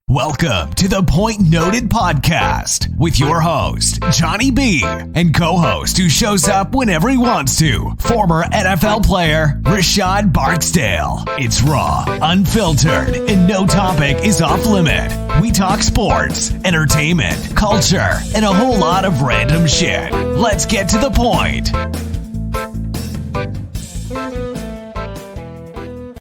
Welcome to the Point Noted podcast with your host, Johnny B, and co-host who shows up whenever he wants to, former NFL player, Rashad Barksdale. It's raw, unfiltered, and no topic is off limit. We talk sports, entertainment, culture, and a whole lot of random shit. Let's get to the point.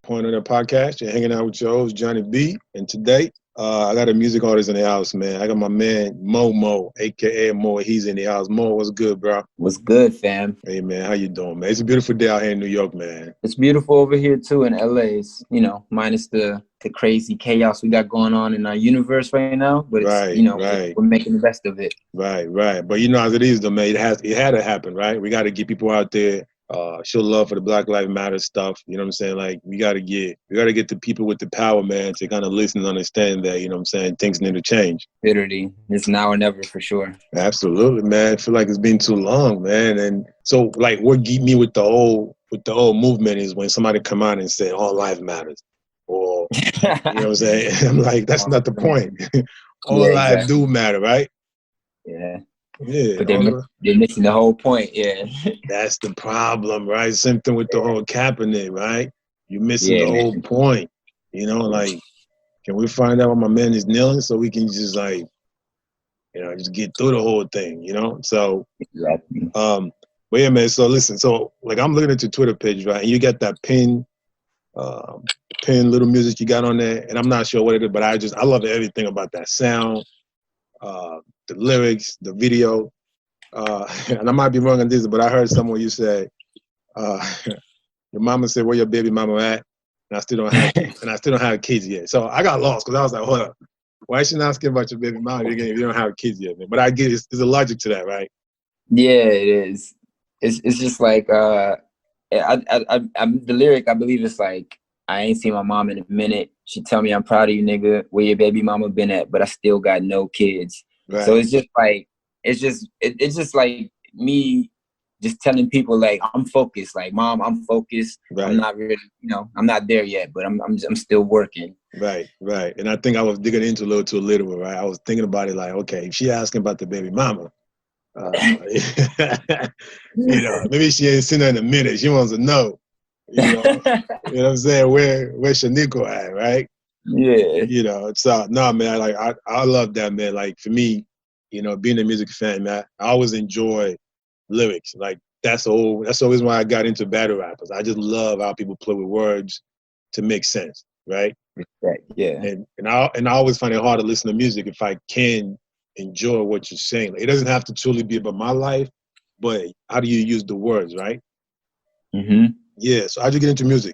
Point Noted podcast. You're hanging out with your host, Johnny B, and today, I got a music artist in the house, man. I got my man, Mo, a.k.a. Mo. He's in the house. Mo, what's good, bro? What's good, fam? Hey, man, how you doing, man? It's a beautiful day out here in New York, man. It's beautiful over here, too, in L.A. It's, minus the crazy chaos we got going on in our universe right now. But it's, we're making the best of it. Right. But you know as it is, though, man. It had to happen, right? We got to get people out there. Show love for the Black Lives Matter stuff. You know what I'm saying? Like, we gotta get the people with the power, man, to kind of listen and understand that, you know what I'm saying, things need to change. Literally. It's now or never for sure. Absolutely, man. I feel like it's been too long, man. And so, like, what get me with the whole movement is when somebody come out and say all life matters. Or you know what I'm saying? I'm like, that's not the point. All lives do matter, right? Yeah. Yeah, but they're missing the whole point, yeah. That's the problem, right? Same thing with the whole Kaepernick, right? You're missing the whole point. You know, like, can we find out why my man is kneeling so we can just, like, just get through the whole thing, you know? So, exactly. But yeah, man, so listen, so, like, I'm looking at your Twitter page, right? And you got that pin little music you got on there, and I'm not sure what it is, but I love everything about that sound. The lyrics, the video, and I might be wrong on this, but I heard somewhere you say, your mama said, "Where your baby mama at?" And I still don't have kids yet. So I got lost because I was like, "Hold up, why is she not asking about your baby mama if you don't have kids yet?" Man? But I get there's a logic to that, right? Yeah, it is. It's just like the lyric. I believe it's like, I ain't seen my mom in a minute. She tell me I'm proud of you, nigga. Where your baby mama been at? But I still got no kids. Right. So it's just like me just telling people, like, I'm focused. Like, Mom, I'm focused. Right. I'm not really, I'm not there yet, but I'm still working. Right. And I think I was digging into a little too little, right? I was thinking about it like, okay, if she asking about the baby mama, maybe she ain't seen her in a minute. She wants to know, you know what I'm saying? Where's Shaniqua at, right? Yeah. So no, man, like I love that, man. Like, for me, being a music fan, man, I always enjoy lyrics. Like, that's the reason why I got into battle rappers. I just love how people play with words to make sense, right? Right. Yeah. And I always find it hard to listen to music if I can enjoy what you're saying. Like, it doesn't have to truly be about my life, but how do you use the words, right? Mm-hmm. Yeah. So how'd you get into music?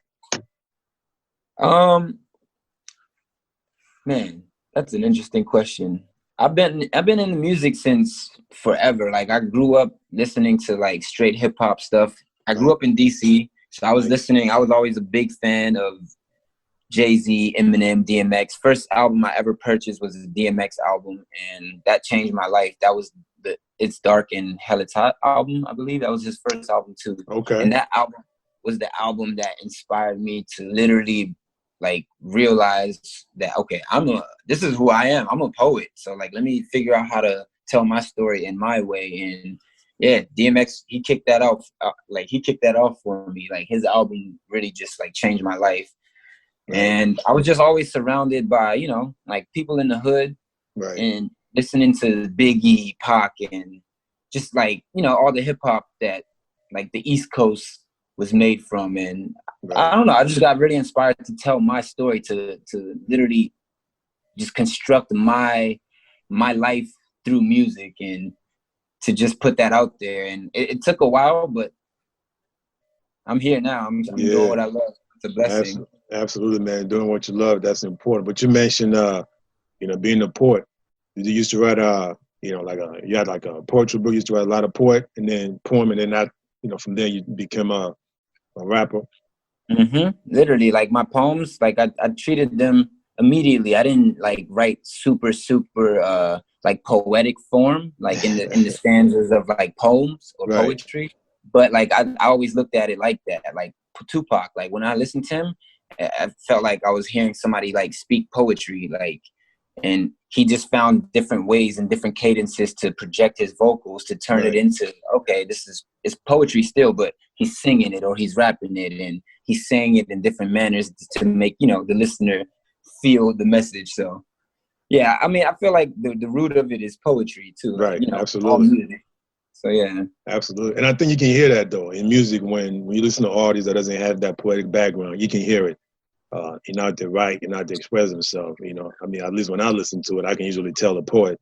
Man, that's an interesting question. I've been into music since forever. Like, I grew up listening to, like, straight hip hop stuff. I grew up in DC, so I was always a big fan of Jay-Z, Eminem, DMX. First album I ever purchased was a DMX album, and that changed my life. That was the It's Dark and Hell It's Hot album, I believe. That was his first album too. Okay. And that album was the album that inspired me to literally, like, realize that, okay, this is who I am. I'm a poet. So, like, let me figure out how to tell my story in my way. And yeah, DMX, he kicked that off. He kicked that off for me. Like, his album really just, like, changed my life. Right. And I was just always surrounded by, like, people in the hood, right, and listening to Biggie, Pac, and just, like, all the hip hop that, like, the East Coast was made from. And right. I don't know, I just got really inspired to tell my story, to literally just construct my life through music, and to just put that out there. And it took a while, but I'm here now. I'm doing what I love. It's a blessing. Absolutely, man. Doing what you love, that's important. But you mentioned being a poet. You used to write you had like a poetry book. You used to write a lot of poem, and then that, from there you became a rapper. Mm-hmm. Literally, like, my poems, like, I treated them immediately. I didn't, like, write super like, poetic form, like, in the stanzas of, like, poems or right. poetry. But, like, I always looked at it like that. Like Tupac, like, when I listened to him, I felt like I was hearing somebody, like, speak poetry. Like, And he just found different ways and different cadences to project his vocals to turn it into, okay, it's poetry still, but he's singing it or he's rapping it and he's saying it in different manners to make, you know, the listener feel the message. So, yeah, I mean, I feel like the root of it is poetry too. Right, you know, absolutely. All music. So, yeah. Absolutely. And I think you can hear that, though, in music when you listen to artists that doesn't have that poetic background. You can hear it. You're not to write, you're not to express themselves, you know. I mean, at least when I listen to it, I can usually tell the poet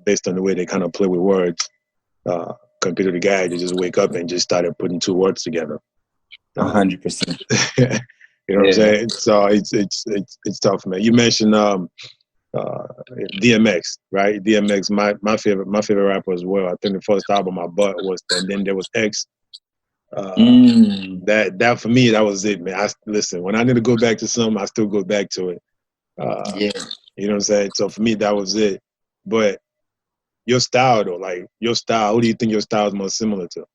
based on the way they kind of play with words compared to the guy that just wake up and just started putting two words together. 100%. You know what I'm saying? So it's tough, man. You mentioned DMX, right? DMX, my favorite rapper as well. I think the first album I bought was, and then there was X. That for me, that was it, man. Listen, when I need to go back to something, I still go back to it. You know what I'm saying? So for me, that was it. But your style, though, like your style, who do you think your style is most similar to?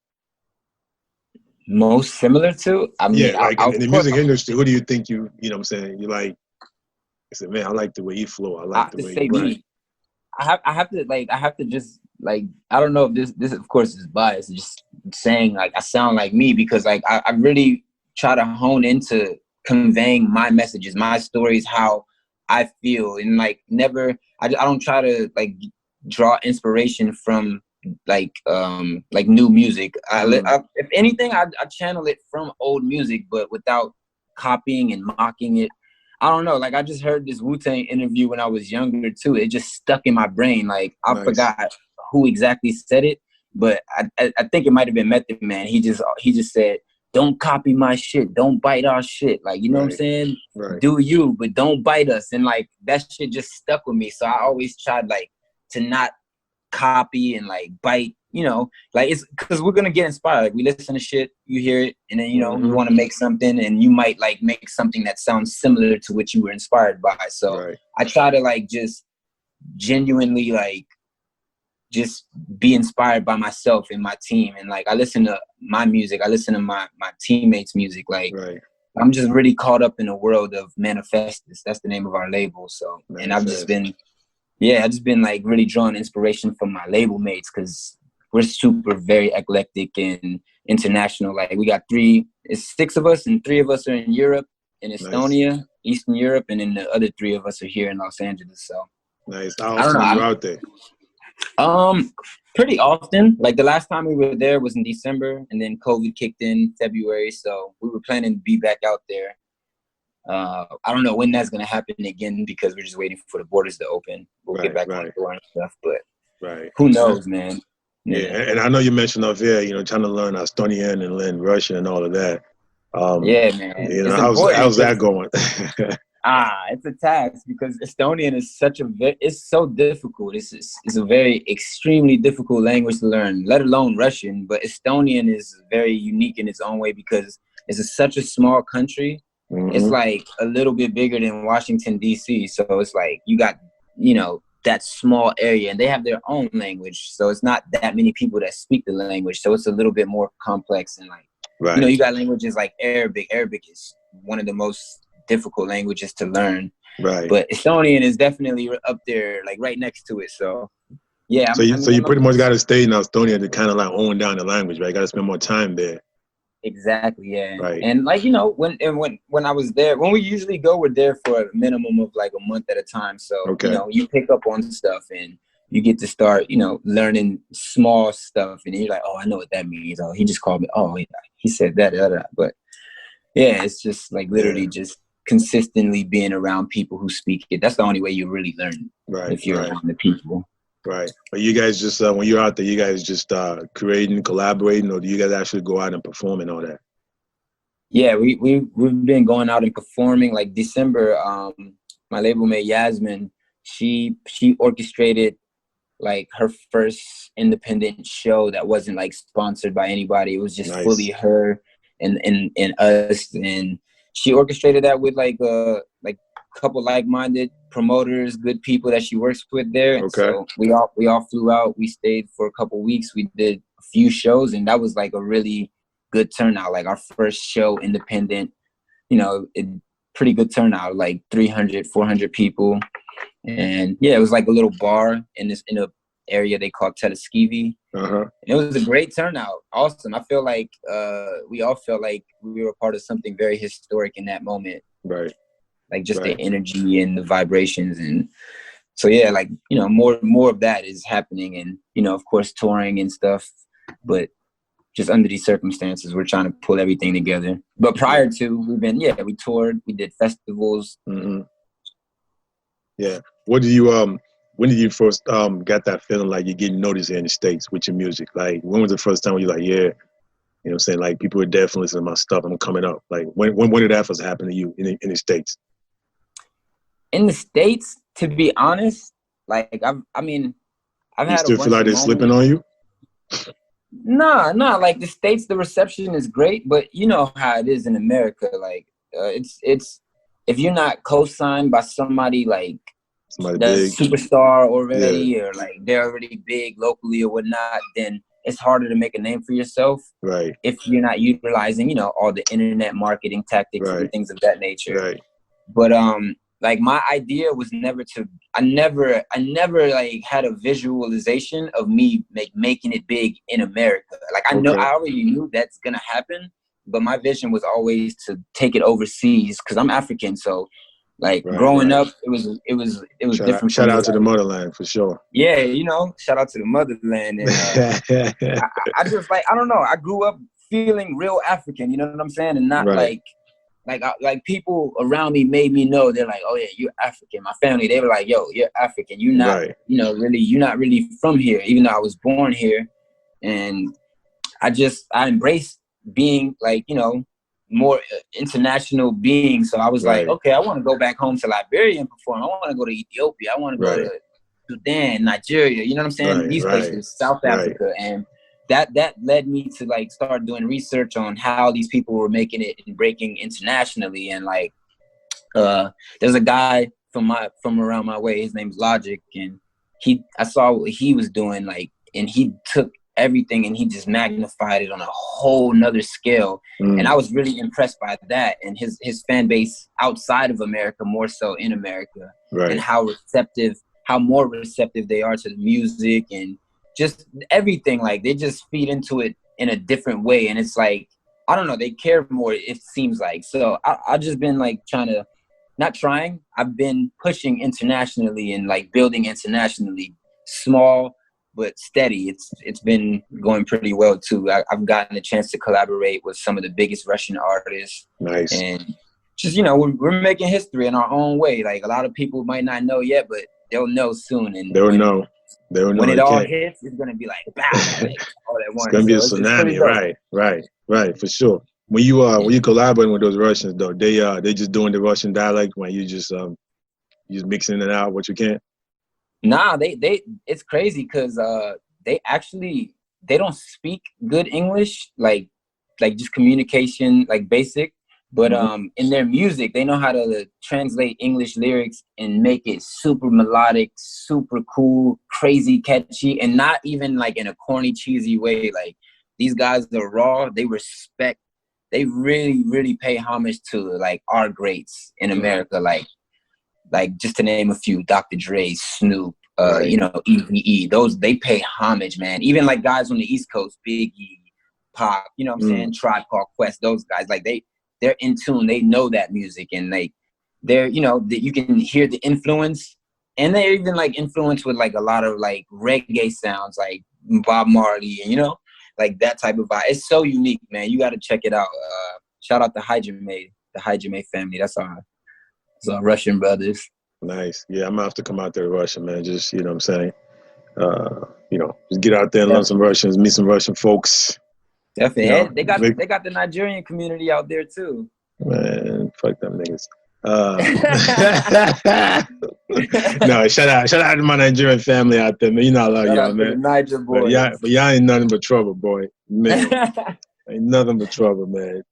Most similar to? I mean, yeah, like in the music industry, who do you think you know what I'm saying? You like, I said, man, I like the way he flow. I like the way he grind. I have to just like, I don't know if this of course is biased, just saying like I sound like me because like I really try to hone into conveying my messages, my stories, how I feel, and like never I don't try to like draw inspiration from like new music. If anything, I channel it from old music, but without copying and mocking it. I don't know. Like, I just heard this Wu-Tang interview when I was younger, too. It just stuck in my brain. Like, I forgot who exactly said it, but I think it might have been Method Man. He just said, don't copy my shit. Don't bite our shit. Like, you know what I'm saying? Do you, but don't bite us. And, like, that shit just stuck with me. So I always tried, like, to not copy and, like, bite. You know, like it's because we're gonna get inspired. Like we listen to shit, you hear it, and then you know you want to make something, and you might like make something that sounds similar to what you were inspired by. So I try to like just genuinely like just be inspired by myself and my team, and like I listen to my music, I listen to my teammates' music. Like I'm just really caught up in the world of Manifestus. That's the name of our label. So and I've just been like really drawing inspiration from my label mates because we're super very eclectic and international. Like we got it's 6 of us, and 3 of us are in Europe, in Estonia, Eastern Europe, and then the other 3 of us are here in Los Angeles. So nice. How often are you out there? Pretty often. Like the last time we were there was in December, and then COVID kicked in February. So we were planning to be back out there. I don't know when that's gonna happen again because we're just waiting for the borders to open. We'll get back on the door and stuff, but who knows, man. Yeah, and I know you mentioned up here, you know, trying to learn Estonian and learn Russian and all of that. Yeah, man. You know, how's that going? It's a task because Estonian is it's so difficult. It's a very extremely difficult language to learn, let alone Russian. But Estonian is very unique in its own way because it's such a small country. It's like a little bit bigger than Washington, D.C. So it's like you got, you know, that small area, and they have their own language. So it's not that many people that speak the language. So it's a little bit more complex and like, you know, you got languages like Arabic. Arabic is one of the most difficult languages to learn. But Estonian is definitely up there, like right next to it. So yeah. So you pretty much got to stay in Estonia to kind of like own down the language, right? Got to spend more time there. Exactly, yeah. And like, you know, when I was there, when we usually go, we're there for a minimum of like a month at a time. So, you know, you pick up on stuff and you get to start, you know, learning small stuff. And you're like, oh, I know what that means. Oh, he just called me. Oh, yeah, he said that. But yeah, it's just like literally just consistently being around people who speak it. That's the only way you really learn if you're around the people. Right. But you guys just, when you're out there, you guys just creating, collaborating, or do you guys actually go out and perform and all that? Yeah, we've been going out and performing. Like December, my label mate Yasmin, she orchestrated like her first independent show that wasn't like sponsored by anybody. It was just fully her and us, and she orchestrated that with like a couple like-minded promoters, good people that she works with there. And so we all flew out. We stayed for a couple weeks. We did a few shows, and that was like a really good turnout. Like our first show, independent, you know, pretty good turnout, like 300, 400 people. And yeah, it was like a little bar in a area they call Teleskivi. Uh-huh. It was a great turnout. Awesome. I feel like we all felt like we were part of something very historic in that moment. Right. Like just the energy and the vibrations. And so, yeah, like, you know, more of that is happening. And, you know, of course, touring and stuff. But just under these circumstances, we're trying to pull everything together. But prior to, we toured, we did festivals. Mm-hmm. Yeah. What do you when did you first got that feeling like you're getting noticed here in the States with your music? Like, when was the first time when you're like, yeah, you know what I'm saying? Like, people are definitely listening to my stuff. I'm coming up. Like, when did that first happen to you in the States? In the States, to be honest, like, I've you had still a bunch feel like of they're slipping on you? Nah. Like, the States, the reception is great, but you know how it is in America. Like, it's if you're not co-signed by somebody like Somebody that's big? superstar already, or like they're already big locally or whatnot, then it's harder to make a name for yourself. Right. If you're not utilizing, you know, all the internet marketing tactics and things of that nature. Right. But like, my idea was I never like had a visualization of me making it big in America. Like, I already knew that's gonna happen, but my vision was always to take it overseas, because I'm African. So like, growing up, it was different. Shout out to the motherland for sure. Yeah, you know, shout out to the motherland. And I just, like, I don't know, I grew up feeling real African, you know what I'm saying? And not like people around me made me know. They're like, oh yeah, you're African. My family, they were like, yo, you're African. You're not, you know, you're not really from here, even though I was born here. And I embraced being, like, you know, more international being. So I was like, okay, I want to go back home to Liberia and perform. I want to go to Ethiopia. I want to go to Sudan, Nigeria. You know what I'm saying? These places, South Africa. And that led me to, like, start doing research on how these people were making it and breaking internationally. And like, there's a guy from around my way. His name's Logic, and I saw what he was doing, like, and he took everything and he just magnified it on a whole nother scale. And I was really impressed by that, and his fan base outside of America, more so in America, and how more receptive they are to the music and just everything. Like, they just feed into it in a different way. And it's like, I don't know, they care more, it seems like. So I've just been, like, I've been pushing internationally and, like, building internationally, small but steady. It's been going pretty well too. I've gotten a chance to collaborate with some of the biggest Russian artists. Nice. And just, you know, we're making history in our own way. Like, a lot of people might not know yet, but they'll know soon. And they'll know. When it all hits, it's gonna be like, bah, like, all at once. It's gonna be a tsunami, right, for sure. When you collaborating with those Russians though, they just doing the Russian dialect when you just mixing it out what you can? Nah, it's crazy because they don't speak good English, like just communication, like basic. But in their music, they know how to translate English lyrics and make it super melodic, super cool, crazy catchy, and not even like in a corny, cheesy way. Like, these guys are raw. They really, really pay homage to, like, our greats in America, like just to name a few: Dr. Dre, Snoop, you know, EVE. Those, they pay homage, man. Even like guys on the East Coast, Biggie, Pac, you know what I'm saying, Tribe Called Quest. Those guys, like, they're in tune. They know that music, and like, they're, you know, you can hear the influence, and they're even, like, influenced with, like, a lot of, like, reggae sounds, like Bob Marley, and, you know, like, that type of vibe. It's so unique, man. You got to check it out. Shout out to the Hajime family. That's our Russian brothers. Nice. Yeah, I'm gonna have to come out there to Russia, man. Just, you know what I'm saying? You know, just get out there and learn some Russians, meet some Russian folks. Definitely. You know, they got the Nigerian community out there too. Man, fuck them niggas. No, shout out to my Nigerian family out there, man. You know I love y'all, man. Niger boys. But y'all ain't nothing but trouble, boy. Man, ain't nothing but trouble, man.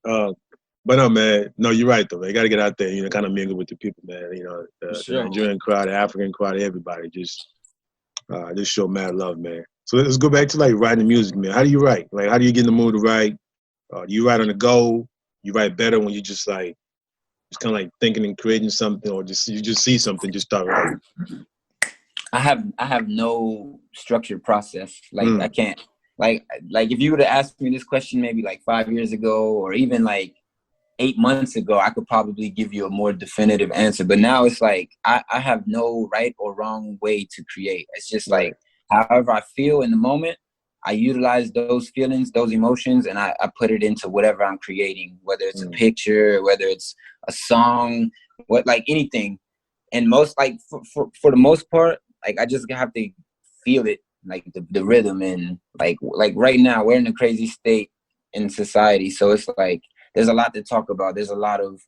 But no, man. No, you're right though. Man. You got to get out there, you know, kind of mingle with the people, man. You know, the Nigerian crowd, the African crowd, everybody. Just show mad love, man. So let's go back to, like, writing music, man. How do you write? Like, how do you get in the mood to write? Do you write on the go? You write better when you just kind of like thinking and creating something, or you just see something, just start writing? I have no structured process. Like I can't like if you would have asked me this question maybe like 5 years ago or even like 8 months ago, I could probably give you a more definitive answer. But now it's like I have no right or wrong way to create. It's just like however I feel in the moment, I utilize those feelings, those emotions, and I put it into whatever I'm creating, whether it's a picture, whether it's a song, like anything. And most like for the most part, like I just have to feel it, like the rhythm. And like right now we're in a crazy state in society, so it's like there's a lot to talk about. There's a lot of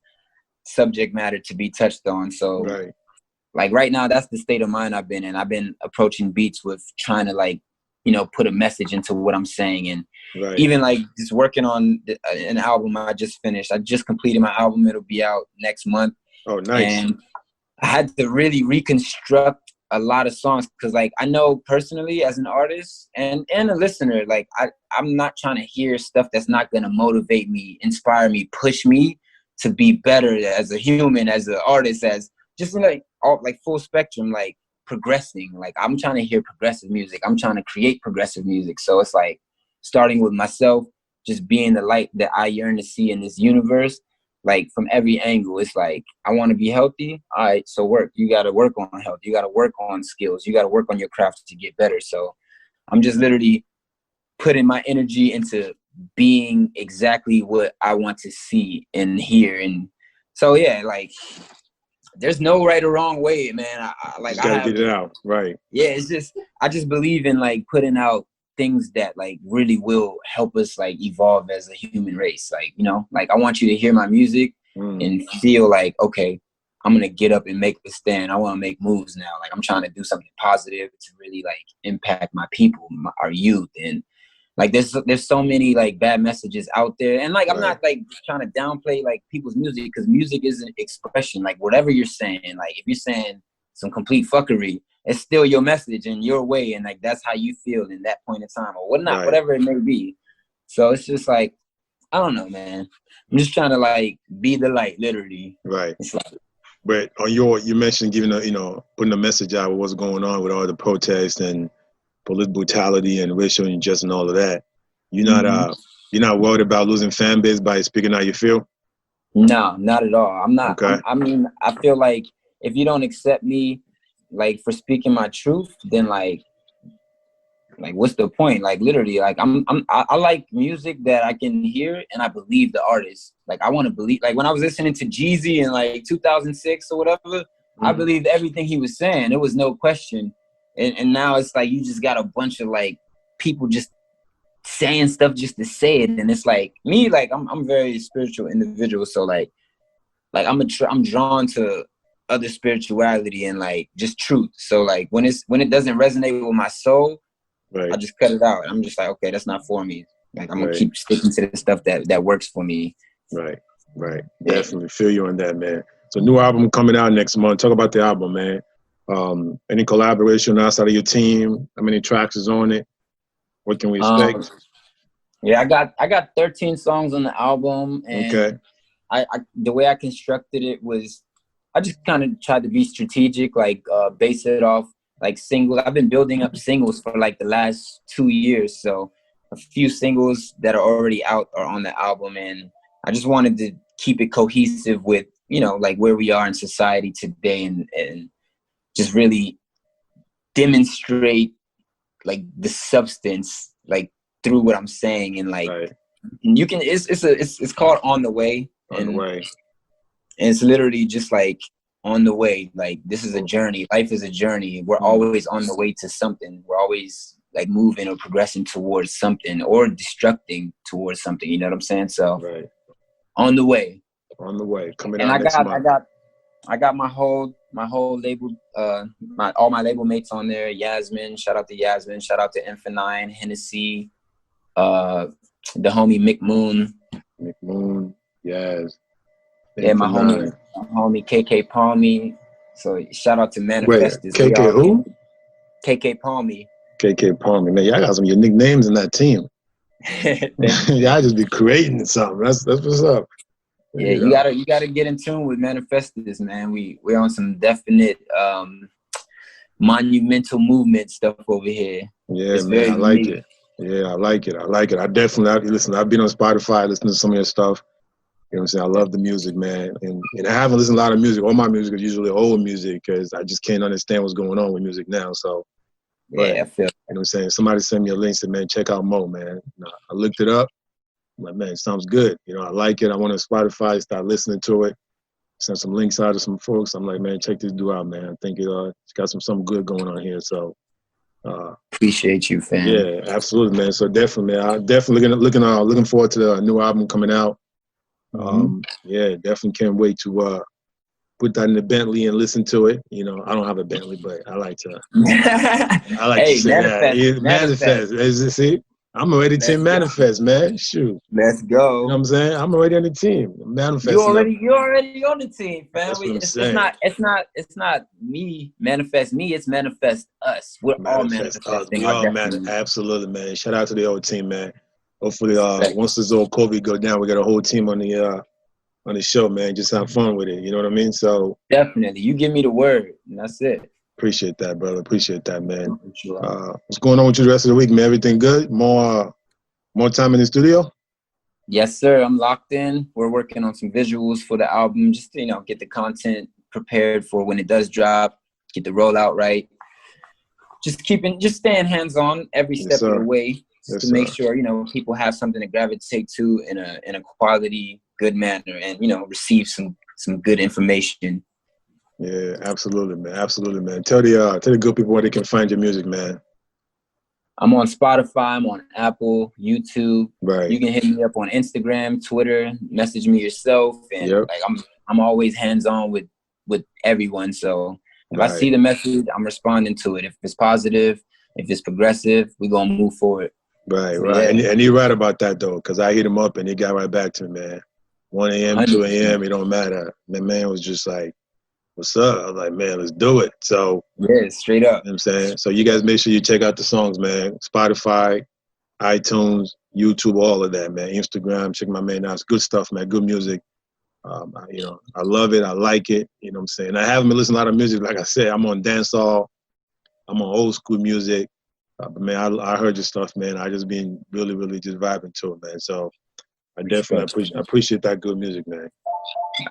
subject matter to be touched on. So like right now, that's the state of mind I've been in. I've been approaching beats with trying to like, put a message into what I'm saying. And even like just working on an album I just finished. I just completed my album. It'll be out next month. Oh, nice. And I had to really reconstruct a lot of songs because like I know personally as an artist and a listener, like I'm not trying to hear stuff that's not going to motivate me, inspire me, push me to be better as a human, as an artist, as just like all like full spectrum, like progressing. Like I'm trying to hear progressive music. I'm trying to create progressive music. So it's like starting with myself, just being the light that I yearn to see in this universe. Like from every angle, it's like, I want to be healthy. All right, so you got to work on health. You got to work on skills. You got to work on your craft to get better. So I'm just literally putting my energy into being exactly what I want to see and hear. And so, yeah, like there's no right or wrong way, man. I gotta get it out. Right. Yeah, it's just, I just believe in like putting out things that like really will help us like evolve as a human race. Like, like I want you to hear my music and feel like, okay, I'm going to get up and make a stand. I want to make moves now. Like I'm trying to do something positive to really like impact my people, our youth. And like, there's so many like bad messages out there. And like, I'm not like trying to downplay like people's music, because music is an expression. Like whatever you're saying, like if you're saying some complete fuckery, it's still your message in your way, and like that's how you feel in that point in time, or whatnot, whatever it may be. So it's just like, I don't know, man. I'm just trying to like be the light, literally. Right. It's like, but on you mentioned giving putting a message out with what's going on with all the protests and police brutality and racial injustice and all of that. You're not worried about losing fan base by speaking how you feel? No, not at all. I'm not. Okay. I mean, I feel like if you don't accept me like for speaking my truth, then like what's the point? Like literally, like I like music that I can hear and I believe the artist. Like I want to believe. Like when I was listening to Jeezy in like 2006 or whatever, I believed everything he was saying. There was no question. And now it's like you just got a bunch of like people just saying stuff just to say it. And it's like me, like I'm a very spiritual individual, so like I'm drawn to other spirituality and like just truth. So like when it doesn't resonate with my soul, I just cut it out. I'm just like, okay, that's not for me. Like I'm gonna keep sticking to the stuff that works for me. Right. Definitely feel you on that, man. So new album coming out next month. Talk about the album, man. Any collaboration outside of your team? How many tracks is on it? What can we expect? Yeah, I got 13 songs on the album, and I the way I constructed it was I just kind of tried to be strategic, like base it off like singles. I've been building up singles for like the last 2 years, so a few singles that are already out are on the album, and I just wanted to keep it cohesive with like where we are in society today, and just really demonstrate like the substance like through what I'm saying. And like you can it's called On the Way. And it's literally just like on the way. Like this is a journey. Life is a journey. We're always on the way to something. We're always like moving or progressing towards something or destructing towards something. You know what I'm saying? So on the way. On the way. Coming and out next month. I got my whole label, all my label mates on there. Yasmin, shout out to Yasmin, shout out to Infinite, Hennessy, the homie Mick Moon. Yes. Yeah, my homie KK Palmy. So shout out to Manifestus. Wait, KK who? KK Palmy. KK Palmy. Man, y'all got some unique names in that team. Y'all just be creating something. That's what's up. Yeah, you gotta get in tune with Manifestus, man. We're on some definite monumental movement stuff over here. Yeah, It's man, I very like unique. it. Yeah, I like it. I definitely listen. I've been on Spotify, listening to some of your stuff. You know what I'm saying? I love the music, man. And I haven't listened to a lot of music. All my music is usually old music because I just can't understand what's going on with music now. So, but, Yeah, I feel. you know what I'm saying? Somebody sent me a link, said, man, check out Mo, man. I looked it up. I'm like, man, it sounds good. You know, I like it. I went on Spotify, start listening to it. Sent some links out to some folks. I'm like, man, check this dude out, man. I think it's got something good going on here. So, Appreciate you, fam. yeah, absolutely, man. So definitely, man. I'm definitely looking forward to the new album coming out. Yeah, definitely can't wait to put that in the Bentley and listen to it. You know, I don't have a Bentley, but I like to Hey, say that. Yeah, manifest. See, I'm already team manifest, man. Shoot. Let's You know go. what I'm saying? I'm already on the team. You Manifesting. already on the team, fam. That's what I'm It's saying. it's not me manifest me. It's manifest us. We're all manifesting. We our all destiny. absolutely, man. Shout out to the whole team, man. Hopefully, once this old COVID go down, we got a whole team on the show, man. Just have fun with it. You know what I mean? So definitely, you give me the word, and that's it. Appreciate that, brother. Appreciate that, man. What's going on with you the rest of the week, man? Everything good? More time in the studio? Yes, sir. I'm locked in. We're working on some visuals for the album, just to, get the content prepared for when it does drop, get the rollout right. Just staying hands-on every step of the way to make sure, people have something to gravitate to in a quality, good manner and, receive some good information. Yeah, absolutely, man. Absolutely, man. Tell the good people where they can find your music, man. I'm on Spotify. I'm on Apple, YouTube. Right. You can hit me up on Instagram, Twitter. Message me yourself, and I'm always hands-on with everyone. So if I see the message, I'm responding to it. If it's positive, if it's progressive, we're gonna move forward. Right. Yeah. And you're right about that though, because I hit him up and he got right back to me, man. 1 a.m., 2 a.m., it don't matter. My man was just like, what's up? I was like, man, let's do it. So yeah, straight up. You know what I'm saying? So you guys make sure you check out the songs, man. Spotify, iTunes, YouTube, all of that, man. Instagram, check my man out. It's good stuff, man. Good music. I love it. I like it. You know what I'm saying? I haven't been listening to a lot of music. Like I said, I'm on dancehall. I'm on old school music. But man, I heard your stuff, man. I just been really, really just vibing to it, man. So I definitely appreciate that good music, man.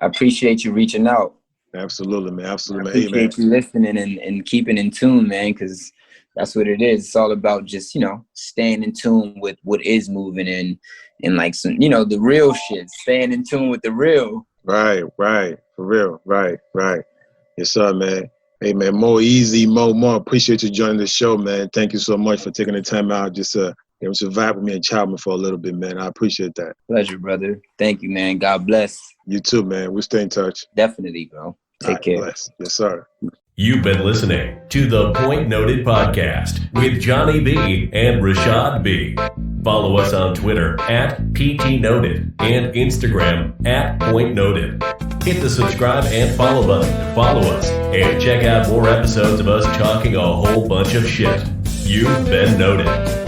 I appreciate you reaching out. Absolutely, man. Absolutely, man. I appreciate you listening and keeping in tune, man, because that's what it is. It's all about just, staying in tune with what is moving and like some, the real shit, staying in tune with the real. Right. For real. Right. Yes, sir, man. Hey, man, Moeazy, Mo, appreciate you joining the show, man. Thank you so much for taking the time out just to vibe with me and chat with me for a little bit, man. I appreciate that. Pleasure, brother. Thank you, man. God bless. You too, man. We'll stay in touch. Definitely, bro. Take care. Bless. Yes, sir. You've been listening to the Point Noted Podcast with Johnny B and Rashad B. Follow us on Twitter @PTNoted and Instagram @PointNoted. Hit the subscribe and follow button to follow us and check out more episodes of us talking a whole bunch of shit. You've been noted.